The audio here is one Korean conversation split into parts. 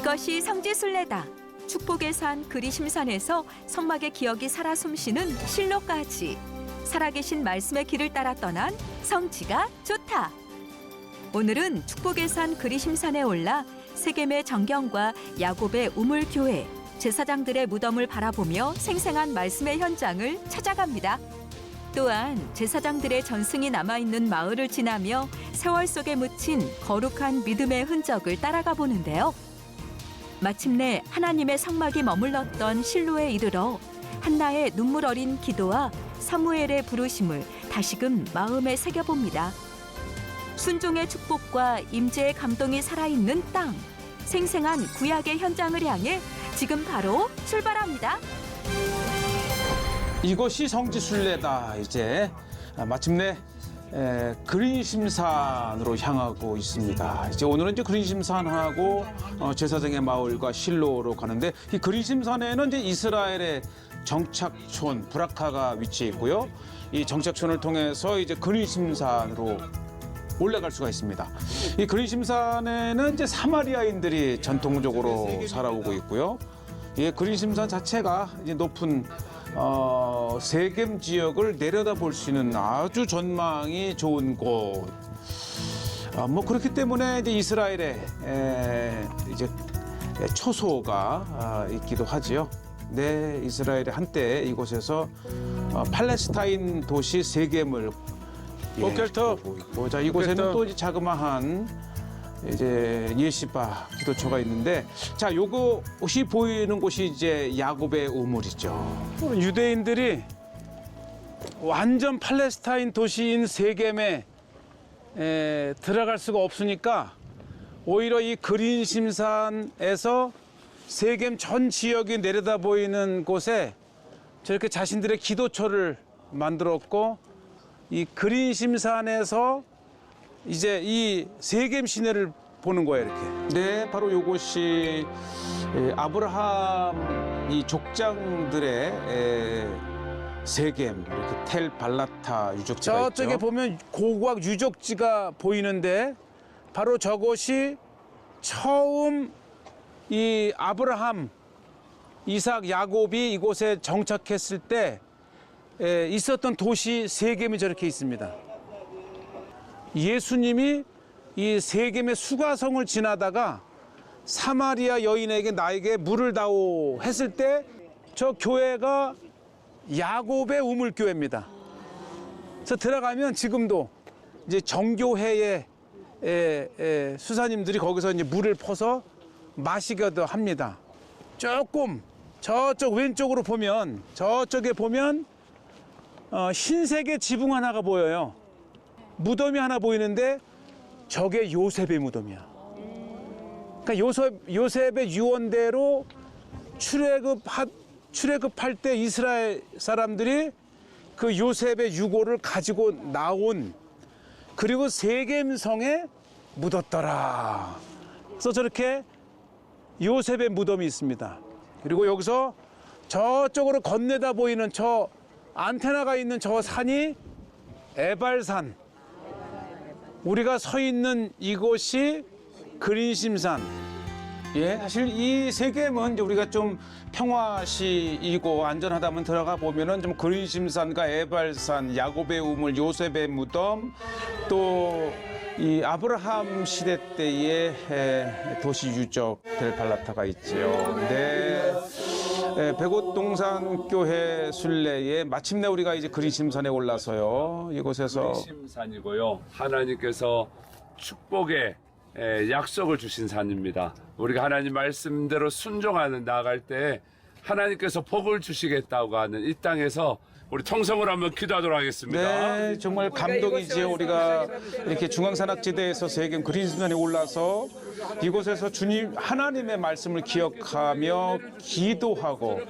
이것이 성지순례다. 축복의 산 그리심산에서 성막의 기억이 살아 숨쉬는 실로까지 살아계신 말씀의 길을 따라 떠난 성지가 좋다. 오늘은 축복의 산 그리심산에 올라 세겜의 정경과 야곱의 우물교회, 제사장들의 무덤을 바라보며 생생한 말씀의 현장을 찾아갑니다. 또한 제사장들의 전승이 남아있는 마을을 지나며 세월 속에 묻힌 거룩한 믿음의 흔적을 따라가 보는데요. 마침내 하나님의 성막이 머물렀던 실로에 이르러 한나의 눈물 어린 기도와 사무엘의 부르심을 다시금 마음에 새겨봅니다. 순종의 축복과 임재의 감동이 살아있는 땅, 생생한 구약의 현장을 향해 지금 바로 출발합니다. 이것이 성지순례다. 이제 마침내 그린심산으로 향하고 있습니다. 이제 오늘은 이제 그린심산하고 제사장의 마을과 실로로 가는데, 이 그린심산에는 이제 이스라엘의 정착촌 브라카가 위치해 있고요. 이 정착촌을 통해서 이제 그린심산으로 올라갈 수가 있습니다. 이 그린심산에는 이제 사마리아인들이 전통적으로 살아오고 있고요. 이 그린심산 자체가 이제 높은 세겜 지역을 내려다볼 수 있는 아주 전망이 좋은 곳. 뭐 그렇기 때문에 이제 이스라엘의 이제 초소가 있기도 하지요. 네, 이스라엘이 한때 이곳에서 팔레스타인 도시 세겜을 보켈토. 보고 있고, 자 이곳에는 또 이제 자그마한 이제 예시바 기도처가 있는데, 자 요것이 보이는 곳이 이제 야곱의 우물이죠. 유대인들이 완전 팔레스타인 도시인 세겜에 들어갈 수가 없으니까 오히려 이 그린심산에서 세겜 전 지역이 내려다 보이는 곳에 저렇게 자신들의 기도처를 만들었고, 이 그린심산에서 이제 이 세겜 시내를 보는 거예요, 이렇게. 네, 바로 요것이 아브라함 이 족장들의 세겜, 이렇게 텔 발라타 유적지가 저쪽에 있죠. 보면 고고학 유적지가 보이는데, 바로 저곳이 처음 이 아브라함, 이삭, 야곱이 이곳에 정착했을 때 있었던 도시 세겜이 저렇게 있습니다. 예수님이 이 세겜의 수가성을 지나다가 사마리아 여인에게 나에게 물을 다오 했을 때 저 교회가 야곱의 우물교회입니다. 그래서 들어가면 지금도 이제 정교회의 수사님들이 거기서 이제 물을 퍼서 마시기도 합니다. 조금 저쪽 왼쪽으로 보면, 저쪽에 보면 흰색의 지붕 하나가 보여요. 무덤이 하나 보이는데 저게 요셉의 무덤이야. 그러니까 요셉의 유언대로 출애굽할 때 이스라엘 사람들이 그 요셉의 유골을 가지고 나온, 그리고 세겜성에 묻었더라. 그래서 저렇게 요셉의 무덤이 있습니다. 그리고 여기서 저쪽으로 건네다 보이는 저 안테나가 있는 저 산이 에발산. 우리가 서 있는 이곳이 그린심산. 예, 사실 이 세겜은 이제 우리가 좀 평화시이고 안전하다면 들어가 보면은 좀 그린심산과 에발산, 야곱의 우물, 요셉의 무덤, 또 이 아브라함 시대 때의 도시 유적 델 발라타가 있지요. 네. 백옷동산교회 순례에 마침내 우리가 이제 그린심산에 올라서요. 이곳에서 그린심산이고요. 하나님께서 축복의 약속을 주신 산입니다. 우리가 하나님 말씀대로 순종하는 나아갈 때 하나님께서 복을 주시겠다고 하는 이 땅에서 우리 통성으로 한번 기도하도록 하겠습니다. 네, 정말 감동이지요. 우리가 이렇게 중앙산악지대에서 세겜 그린심산에 올라서 이곳에서 주님 하나님의 말씀을 기억하며 기도하고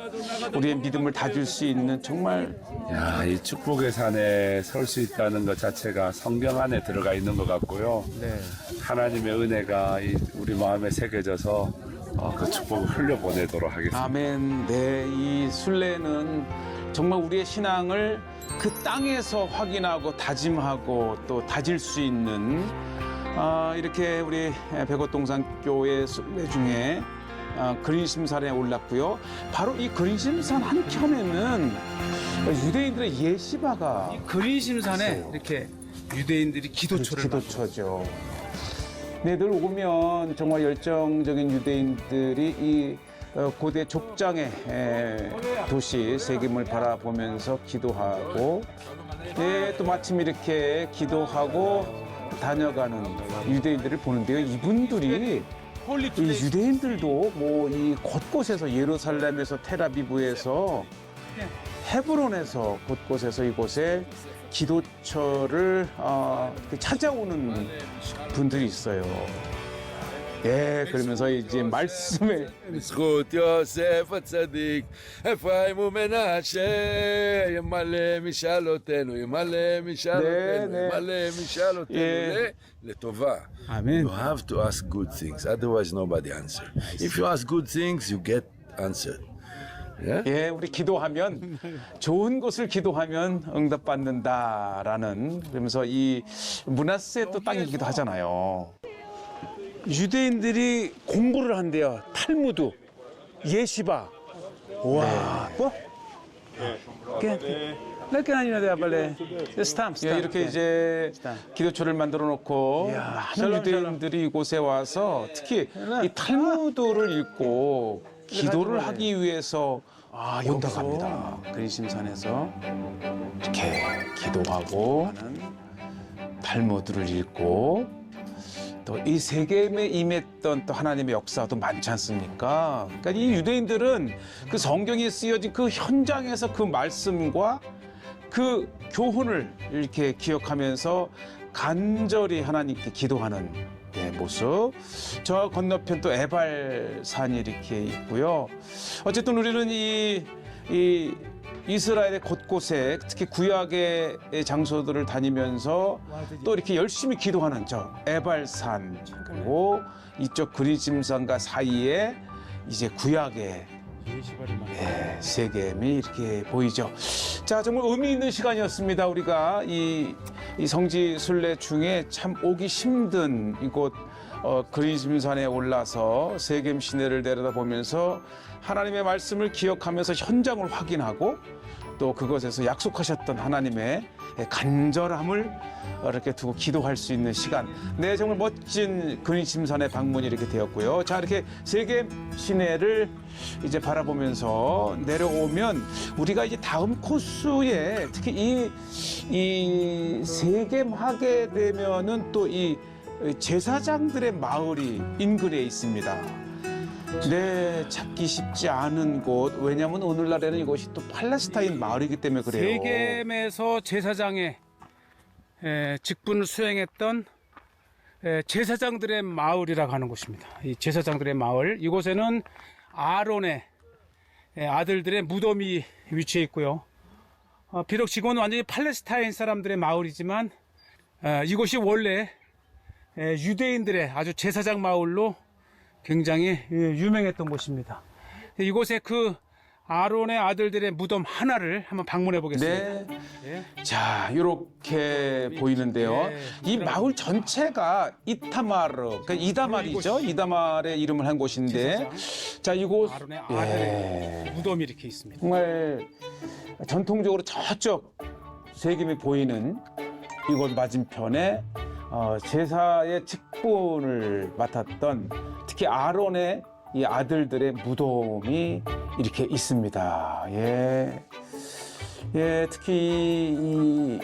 우리의 믿음을 다질 수 있는 정말 야, 이 축복의 산에 설 수 있다는 것 자체가 성경 안에 들어가 있는 것 같고요. 네. 하나님의 은혜가 우리 마음에 새겨져서 그 축복을 흘려보내도록 하겠습니다. 아멘. 네, 이 순례는 정말 우리의 신앙을 그 땅에서 확인하고 다짐하고 또 다질 수 있는 이렇게 우리 백옷동산교회 순례 중에 그린심산에 올랐고요. 바로 이 그린심산 한켠에는 유대인들의 예시바가 그린심산에 이렇게 유대인들이 기도초를 기도처죠. 네, 늘 오면 정말 열정적인 유대인들이 이 고대 족장의 도시 세겜을 바라보면서 기도하고, 네, 또 마침 이렇게 기도하고 다녀가는 유대인들을 보는데요. 이분들이 이 유대인들도 뭐 이 곳곳에서 예루살렘에서 테라비브에서 헤브론에서 곳곳에서 이곳에 기도처를 찾아오는 분들이 있어요. 예, 그러면서 이제 말씀에 בזכות יוסף הצדיק, אפרים ומנשה, ימלא משאלותינו, ימלא משאלותינו, 네. ימלא משאלותינו, 예. לטובה. 아멘. You have to ask good things, otherwise nobody answer. If you ask good things, you get answered. Yeah? 예, 우리 기도하면 좋은 것을 기도하면 응답받는다라는, 그러면서 이 므낫세 또 땅이기도 하잖아요. 유대인들이 공부를 한대요. 탈무드, 예시바. 와, 뭐? 이렇게 아니나 빨리. 스탐. 예, 이렇게 이제 기도처를 만들어 놓고 많은 유대인들이 이곳에 와서 특히 이 탈무드를 읽고 기도를 하기 위해서 온다고 합니다. 그린심산에서 이렇게 기도하고 탈무드를 읽고, 또 이 세겜에 임했던 또 하나님의 역사도 많지 않습니까? 그러니까 이 유대인들은 그 성경에 쓰여진 그 현장에서 그 말씀과 그 교훈을 이렇게 기억하면서 간절히 하나님께 기도하는 모습. 저 건너편 또 에발산이 이렇게 있고요. 어쨌든 우리는 이 이스라엘의 곳곳에 특히 구약의 장소들을 다니면서 또 이렇게 열심히 기도하는 저 에발산, 그리고 이쪽 그린심산과 사이에 이제 구약의 세겜이 이렇게 보이죠. 자, 정말 의미 있는 시간이었습니다. 우리가 이 성지 순례 중에 참 오기 힘든 이곳 그린심산에 올라서 세겜 시내를 내려다보면서 하나님의 말씀을 기억하면서 현장을 확인하고, 또 그것에서 약속하셨던 하나님의 간절함을 이렇게 두고 기도할 수 있는 시간. 네, 정말 멋진 그린심산의 방문이 이렇게 되었고요. 자, 이렇게 세겜 시내를 이제 바라보면서 내려오면 우리가 이제 다음 코스에 특히 이 세겜 하게 되면은 또 이 제사장들의 마을이 인근에 있습니다. 네, 찾기 쉽지 않은 곳. 왜냐하면 오늘날에는 이곳이 또 팔레스타인 마을이기 때문에 그래요. 세겜에서 제사장의 직분을 수행했던 제사장들의 마을이라고 하는 곳입니다. 이 제사장들의 마을, 이곳에는 아론의 아들들의 무덤이 위치해 있고요. 비록 지금은 완전히 팔레스타인 사람들의 마을이지만 이곳이 원래 유대인들의 아주 제사장 마을로 굉장히 유명했던 곳입니다. 이곳에 그 아론의 아들들의 무덤 하나를 한번 방문해 보겠습니다. 네. 자, 이렇게 보이는데요. 이 마을 전체가 이타마르, 그러니까 이다말이죠. 이다말의 이름을 한 곳인데, 자, 이곳 아론의 아들의 무덤이 이렇게 있습니다. 정말 전통적으로 저쪽 세겜이 보이는 이곳 맞은편에 제사의 직분을 맡았던 특히 아론의 이 아들들의 무덤이 이렇게 있습니다. 예, 특히 이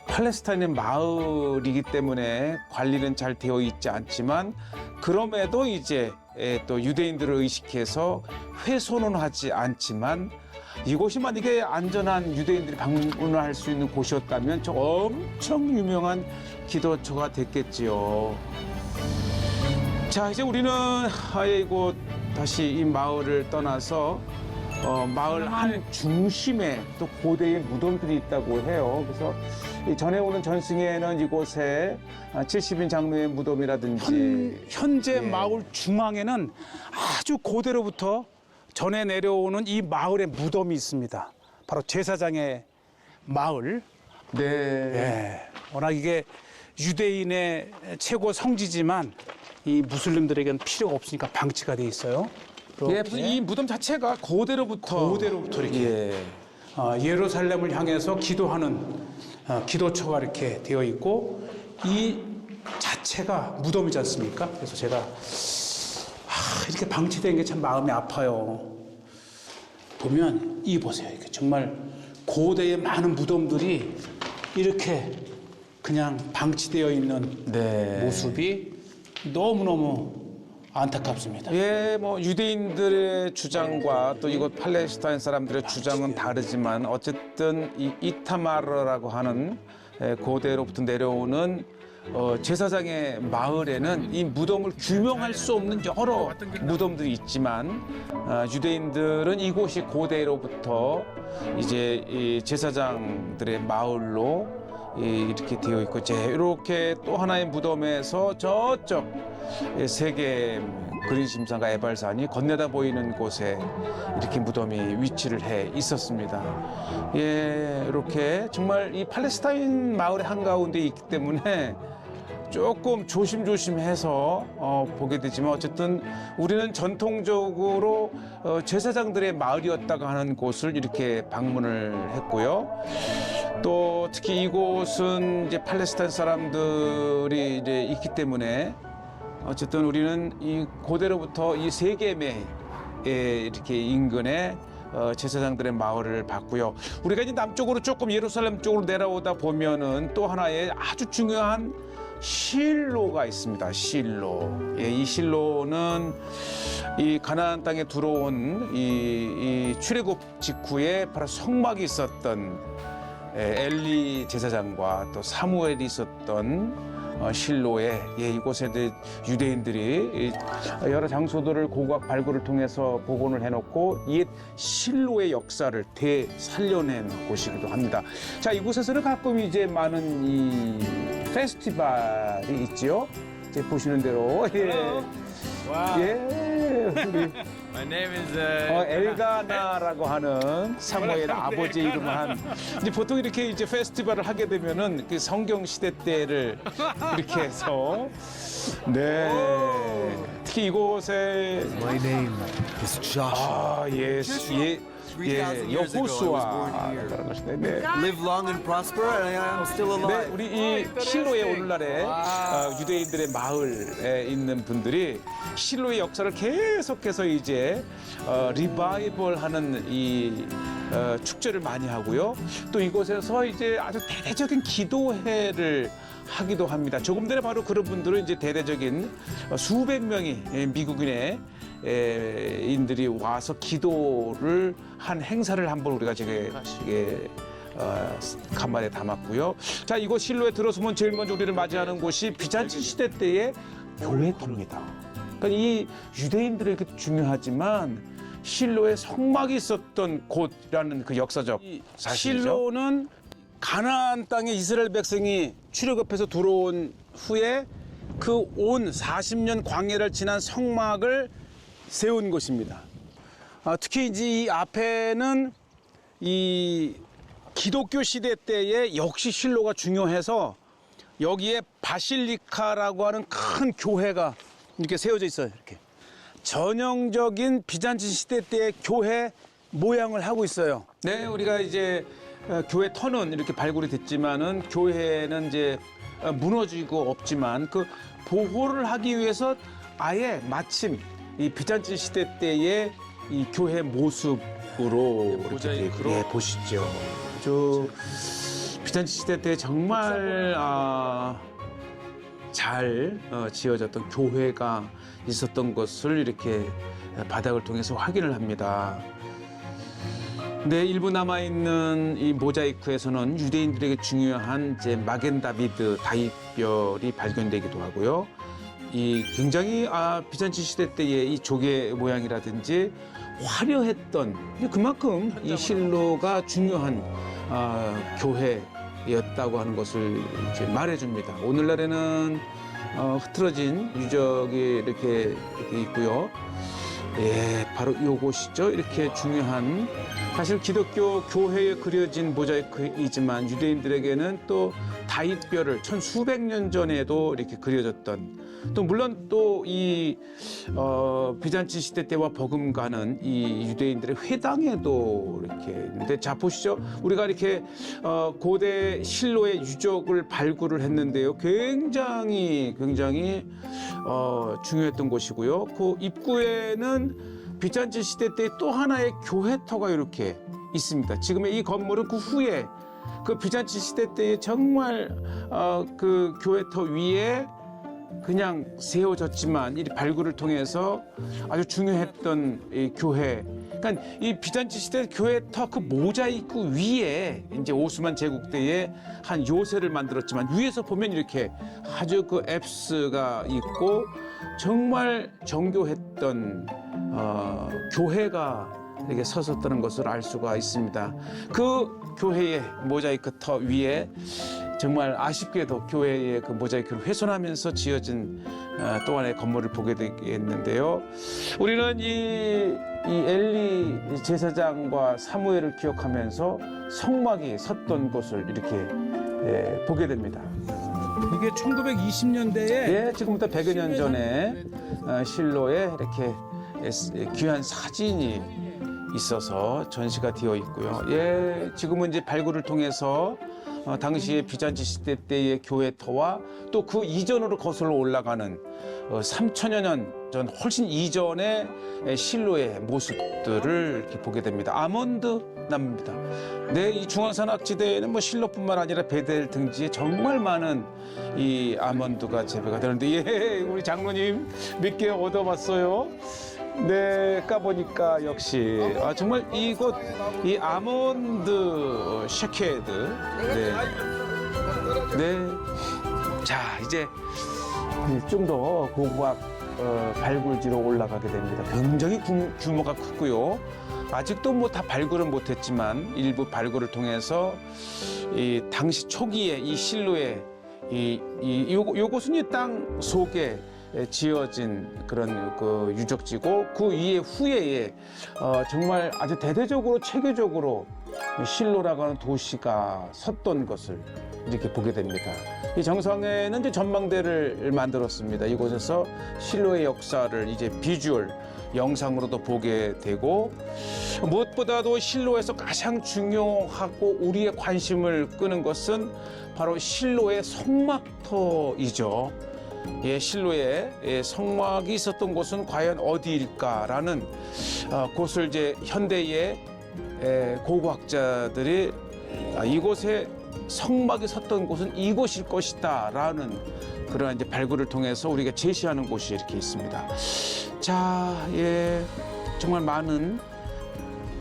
팔레스타인의 마을이기 때문에 관리는 잘 되어 있지 않지만, 그럼에도 이제 또 유대인들을 의식해서 훼손은 하지 않지만, 이곳이 만약에 안전한 유대인들이 방문을 할 수 있는 곳이었다면 저 엄청 유명한 기도처가 됐겠지요. 자, 이제 우리는 아예 이곳 다시 이 마을을 떠나서 마을 한 중심에 또 고대의 무덤들이 있다고 해요. 그래서 이 전에 오는 전승에는 이곳에 70인 장로의 무덤이라든지 현재 마을 중앙에는 아주 고대로부터 전해 내려오는 이 마을의 무덤이 있습니다. 바로 제사장의 마을. 네. 워낙 이게 유대인의 최고 성지지만 이 무슬림들에게는 필요가 없으니까 방치가 돼 있어요. 예, 이 무덤 자체가 고대로부터 이렇게 예루살렘을 향해서 기도하는 기도처가 이렇게 되어 있고 이 자체가 무덤이지 않습니까? 그래서 제가 이렇게 방치된 게 참 마음이 아파요. 보면 이 보세요. 이게 정말 고대의 많은 무덤들이 이렇게 그냥 방치되어 있는 모습이 너무너무 안타깝습니다. 예, 뭐 유대인들의 주장과 또 이곳 팔레스타인 사람들의 주장은 다르지만 어쨌든 이 이타마르라고 하는 고대로부터 내려오는 제사장의 마을에는 이 무덤을 규명할 수 없는 여러 무덤들이 있지만 유대인들은 이곳이 고대로부터 이제 이 제사장들의 마을로 이렇게 되어 있고 이렇게 또 하나의 무덤에서 저쪽 세계 그리심산과 에발산이 건네다 보이는 곳에 이렇게 무덤이 위치를 해 있었습니다. 예, 이렇게 정말 이 팔레스타인 마을의 한가운데 있기 때문에 조금 조심조심해서 보게 되지만 어쨌든 우리는 전통적으로 제사장들의 마을이었다고 하는 곳을 이렇게 방문을 했고요. 또 특히 이곳은 이제 팔레스타인 사람들이 이제 있기 때문에 어쨌든 우리는 이 고대로부터 이 세겜의 이렇게 인근에 제사장들의 마을을 봤고요. 우리가 이제 남쪽으로 조금 예루살렘 쪽으로 내려오다 보면은 또 하나의 아주 중요한 실로가 있습니다. 실로. 예, 이 실로는 이 가나안 땅에 들어온 이 출애굽 직후에 바로 성막이 있었던 엘리 제사장과 또 사무엘이 있었던 실로에 이곳에 유대인들이 여러 장소들을 고고학 발굴을 통해서 복원을 해놓고 이 실로의 역사를 되살려낸 곳이기도 합니다. 자, 이곳에서는 가끔 이제 많은 이 페스티벌이 있지요. 이제 보시는 대로 우리 My name is 엘가나라고 하는 사무엘 아버지 이름을 한 이제 보통 이렇게 이제 페스티벌을 하게 되면은 그 성경 시대 때를 이렇게 해서 특히 이곳에 My name is Joshua. 여호수아라는 것인데 Live long and prosper, and I'm still alive. 우리 이 실로의 오늘날에 유대인들의 마을에 있는 분들이 실로의 역사를 계속해서 이제 리바이벌하는 이 축제를 많이 하고요. 또 이곳에서 이제 아주 대대적인 기도회를 하기도 합니다. 조금 전에 바로 그런 분들은 이제 대대적인 수백 명이 미국인의 인들이 와서 기도를 한 행사를 한번 우리가 간만에 담았고요. 자, 이곳 실로에 들어서면 제일 먼저 우리를 맞이하는 곳이 비잔치 시대 때의 교회터입니다. 그러니까 이 유대인들에게 중요하지만 실로에 성막이 있었던 곳이라는 그 역사적 사실이죠. 실로는 가나안 땅에 이스라엘 백성이 출애굽해서 들어온 후에 그 온 40년 광야를 지난 성막을 세운 곳입니다. 특히 이제 이 앞에는 이 기독교 시대 때에 역시 실로가 중요해서 여기에 바실리카라고 하는 큰 교회가 이렇게 세워져 있어요. 이렇게 전형적인 비잔치 시대 때의 교회 모양을 하고 있어요. 네, 우리가 이제 교회 터는 이렇게 발굴이 됐지만은 교회는 이제 무너지고 없지만 그 보호를 하기 위해서 아예 마침 이 비잔치 시대 때의 이 교회 모습으로 모자이크로 보시죠. 저 비잔치 시대 때 정말 잘 지어졌던 교회가 있었던 것을 이렇게 바닥을 통해서 확인을 합니다. 네, 일부 남아있는 이 모자이크에서는 유대인들에게 중요한 이제 마겐 다비드 다윗별이 발견되기도 하고요. 이 굉장히 비잔치 시대 때의 이 조개 모양이라든지 화려했던 그만큼 이 실로가 중요한 교회였다고 하는 것을 이제 말해줍니다. 오늘날에는 흐트러진 유적이 이렇게 있고요. 예, 바로 이곳이죠. 이렇게 중요한 사실 기독교 교회에 그려진 모자이크이지만 유대인들에게는 또 다윗별을 천수백 년 전에도 이렇게 그려졌던, 또 물론 또 이 비잔치 시대 때와 버금가는 이 유대인들의 회당에도 이렇게 있는데, 자 보시죠. 우리가 이렇게 고대 실로의 유적을 발굴을 했는데요. 굉장히 중요했던 곳이고요. 그 입구에는 비잔치 시대 때 또 하나의 교회터가 이렇게 있습니다. 지금의 이 건물은 그 후에 그 비잔치 시대 때에 정말 그 교회터 위에 그냥 세워졌지만 이 발굴을 통해서 아주 중요했던 이 교회. 그러니까 이 비잔치 시대 교회터 그 모자이크 위에 이제 오스만 제국 때에 한 요새를 만들었지만, 위에서 보면 이렇게 아주 그 앱스가 있고 정말 정교했던 교회가 이렇게 섰었다는 것을 알 수가 있습니다. 그 교회의 모자이크 터 위에 정말 아쉽게도 교회의 그 모자이크를 훼손하면서 지어진 또 하나의 건물을 보게 되겠는데요. 우리는 이 엘리 제사장과 사무엘을 기억하면서 성막이 섰던 곳을 이렇게 보게 됩니다. 이게 1920년대에 예, 지금부터 100여 년 전에 실로에 이렇게 귀한 사진이 있어서 전시가 되어 있고요. 예, 지금은 이제 발굴을 통해서 당시의 비잔치 시대 때의 교회터와 또 그 이전으로 거슬러 올라가는 3천여 년 전 훨씬 이전의 실로의 모습들을 이렇게 보게 됩니다. 아몬드 나무입니다. 네, 이 중앙산 악지대에는 뭐 실로뿐만 아니라 베델 등지에 정말 많은 이 아몬드가 재배가 되는데, 예, 우리 장로님 몇 개 얻어봤어요. 네, 까보니까 역시 정말 이곳 이 아몬드 쉐케드. 네. 자, 이제 좀 더 고고학 발굴지로 올라가게 됩니다. 굉장히 규모가 크고요. 아직도 뭐 다 발굴은 못했지만 일부 발굴을 통해서 이 당시 초기에 이 실로의 요곳은 이 땅 속에 지어진 그런 그 유적지고, 그 위에 후에 정말 아주 대대적으로 체계적으로 실로라고 하는 도시가 섰던 것을 이렇게 보게 됩니다. 이 정상에는 이제 전망대를 만들었습니다. 이곳에서 실로의 역사를 이제 비주얼 영상으로도 보게 되고, 무엇보다도 실로에서 가장 중요하고 우리의 관심을 끄는 것은 바로 실로의 성막터이죠. 예, 실로에 성막이 있었던 곳은 과연 어디일까라는 곳을 이제 현대의 고고학자들이 이곳에 성막이 섰던 곳은 이곳일 것이다라는 그런 이제 발굴을 통해서 우리가 제시하는 곳이 이렇게 있습니다. 자, 예, 정말 많은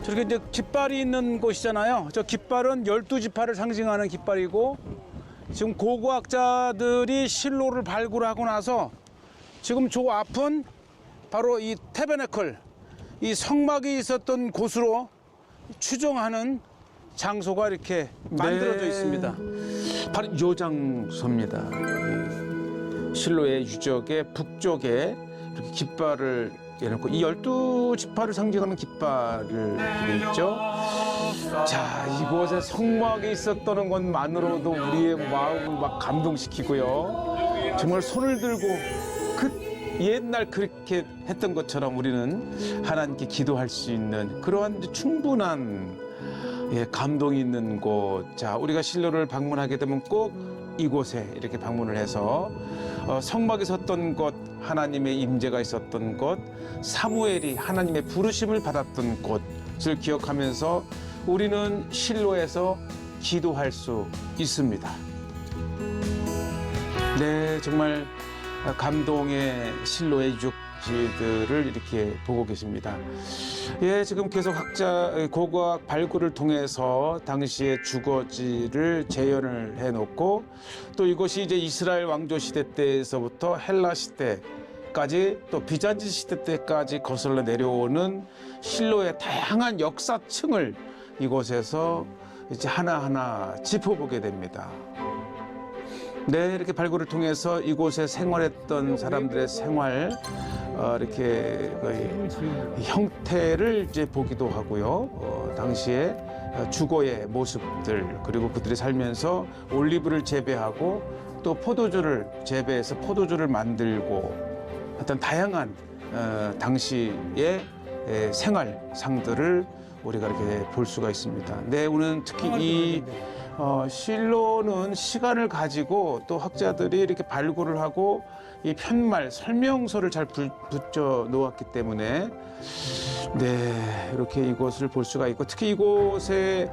저렇게 이제 깃발이 있는 곳이잖아요. 저 깃발은 12지파를 상징하는 깃발이고, 지금 고고학자들이 실로를 발굴하고 나서 지금 저 앞은 바로 이 태베네클, 이 성막이 있었던 곳으로 추정하는 장소가 이렇게 만들어져 있습니다. 바로 요 장소입니다. 실로의 유적의 북쪽에 이렇게 깃발을 해놓고 이 12지파를 상징하는 깃발을 이렇게 있죠. 자, 이곳에 성막이 있었다는 것만으로도 우리의 마음을 막 감동시키고요. 정말 손을 들고 그 옛날 그렇게 했던 것처럼 우리는 하나님께 기도할 수 있는 그러한 충분한 감동이 있는 곳. 자, 우리가 실로를 방문하게 되면 꼭 이곳에 이렇게 방문을 해서 성막이 섰던 곳, 하나님의 임재가 있었던 곳, 사무엘이 하나님의 부르심을 받았던 곳을 기억하면서 우리는 실로에서 기도할 수 있습니다. 네, 정말 감동의 실로의 유적지들을 이렇게 보고 계십니다. 예, 지금 계속 고고학 발굴을 통해서 당시의 주거지를 재현을 해놓고, 또 이곳이 이제 이스라엘 왕조 시대 때에서부터 헬라 시대까지 또 비잔치 시대 때까지 거슬러 내려오는 실로의 다양한 역사층을 이곳에서 이제 하나하나 짚어보게 됩니다. 네, 이렇게 발굴을 통해서 이곳에 생활했던 사람들의 생활 이렇게 형태를 이제 보기도 하고요. 당시에 주거의 모습들 그리고 그들이 살면서 올리브를 재배하고 또 포도주를 재배해서 포도주를 만들고 어떤 다양한 당시의 생활상들을 우리가 이렇게 볼 수가 있습니다. 네, 오늘 특히 이 실로는 시간을 가지고 또 학자들이 이렇게 발굴을 하고 이 편말 설명서를 잘 붙여 놓았기 때문에 네, 이렇게 이곳을 볼 수가 있고 특히 이곳에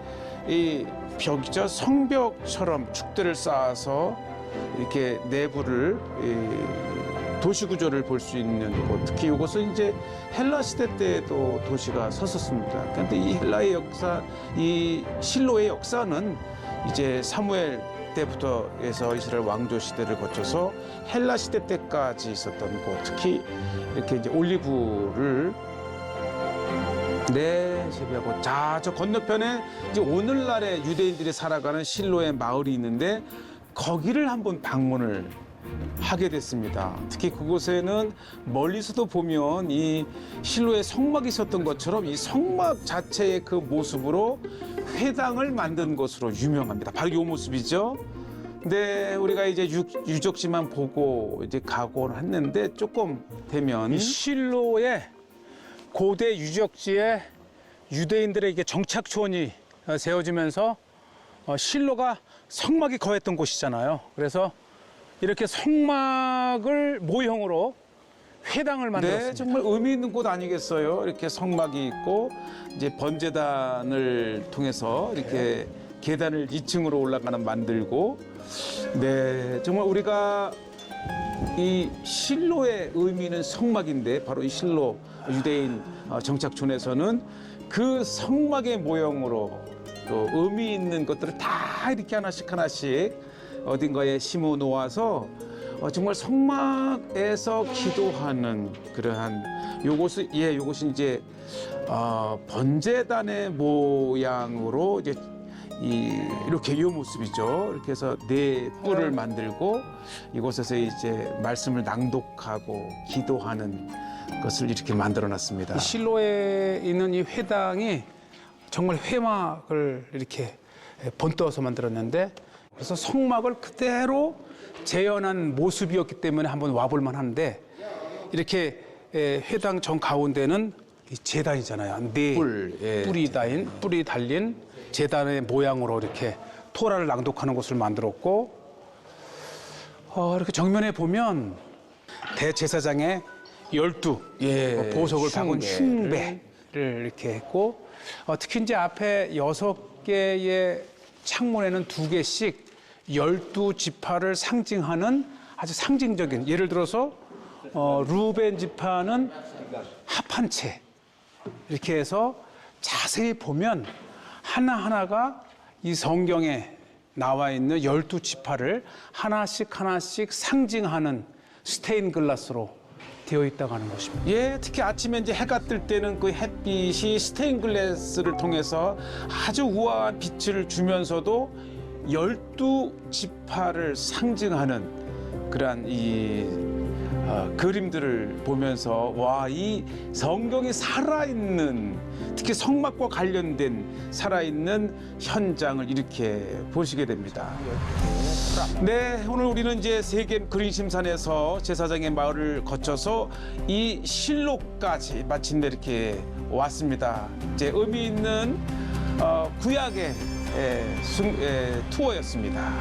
이 벽이죠. 성벽처럼 축대를 쌓아서 이렇게 내부를 도시 구조를 볼 수 있는 곳. 특히 이곳은 이제 헬라 시대 때도 도시가 섰었습니다. 그런데 이 헬라의 역사, 이 실로의 역사는 이제 사무엘 때부터 해서 이스라엘 왕조 시대를 거쳐서 헬라 시대 때까지 있었던 곳. 특히 이렇게 이제 올리브를 재배하고 자, 저 건너편에 이제 오늘날의 유대인들이 살아가는 실로의 마을이 있는데 거기를 한번 방문을 하게 됐습니다. 특히 그곳에는 멀리서도 보면 이 실로에 성막이 있었던 것처럼 이 성막 자체의 그 모습으로 회당을 만든 것으로 유명합니다. 바로 이 모습이죠. 근데 우리가 이제 유적지만 보고 이제 가곤 했는데 조금 되면 이 실로의 고대 유적지에 유대인들에게 정착촌이 세워지면서 실로가 성막이 거했던 곳이잖아요. 그래서 이렇게 성막을 모형으로 회당을 만들었습니다. 네, 정말 의미 있는 곳 아니겠어요? 이렇게 성막이 있고 이제 번제단을 통해서 이렇게 계단을 2층으로 올라가는 만들고 네, 정말 우리가 이 실로의 의미는 성막인데 바로 이 실로 유대인 정착촌에서는 그 성막의 모형으로 또 의미 있는 것들을 다 이렇게 하나씩 어딘가에 심어 놓아서 정말 성막에서 기도하는 그러한 요것이 이제 번제단의 모양으로 이제 이렇게 이 모습이죠. 이렇게 해서 네 뿔을 만들고 이곳에서 이제 말씀을 낭독하고 기도하는 것을 이렇게 만들어놨습니다. 이 실로에 있는 이 회당이 정말 회막을 이렇게 번떠서 만들었는데 그래서 성막을 그대로 재현한 모습이었기 때문에 한번 와볼 만한데 이렇게 회당 정 가운데는 이 제단이잖아요. 네 뿔이 달린 제단의 모양으로 이렇게 토라를 낭독하는 곳을 만들었고 이렇게 정면에 보면 대제사장의 12 보석을 박은 흉배를 이렇게 했고 특히 이제 앞에 6개의 창문에는 2개씩 12지파를 상징하는 아주 상징적인 예를 들어서 루벤 지파는 합한 채 이렇게 해서 자세히 보면 하나하나가 이 성경에 나와 있는 12지파를 하나씩 상징하는 스테인 글라스로 되어 있다고 하는 것입니다. 예, 특히 아침에 이제 해가 뜰 때는 그 햇빛이 스테인글라스를 통해서 아주 우아한 빛을 주면서도 12지파를 상징하는 그러한 그림들을 보면서 와, 이 성경이 살아있는 특히 성막과 관련된 살아있는 현장을 이렇게 보시게 됩니다. 네, 오늘 우리는 이제 세겜 그린심산에서 제사장의 마을을 거쳐서 이 실로까지 마침내 이렇게 왔습니다. 이제 의미 있는 구약의 투어였습니다.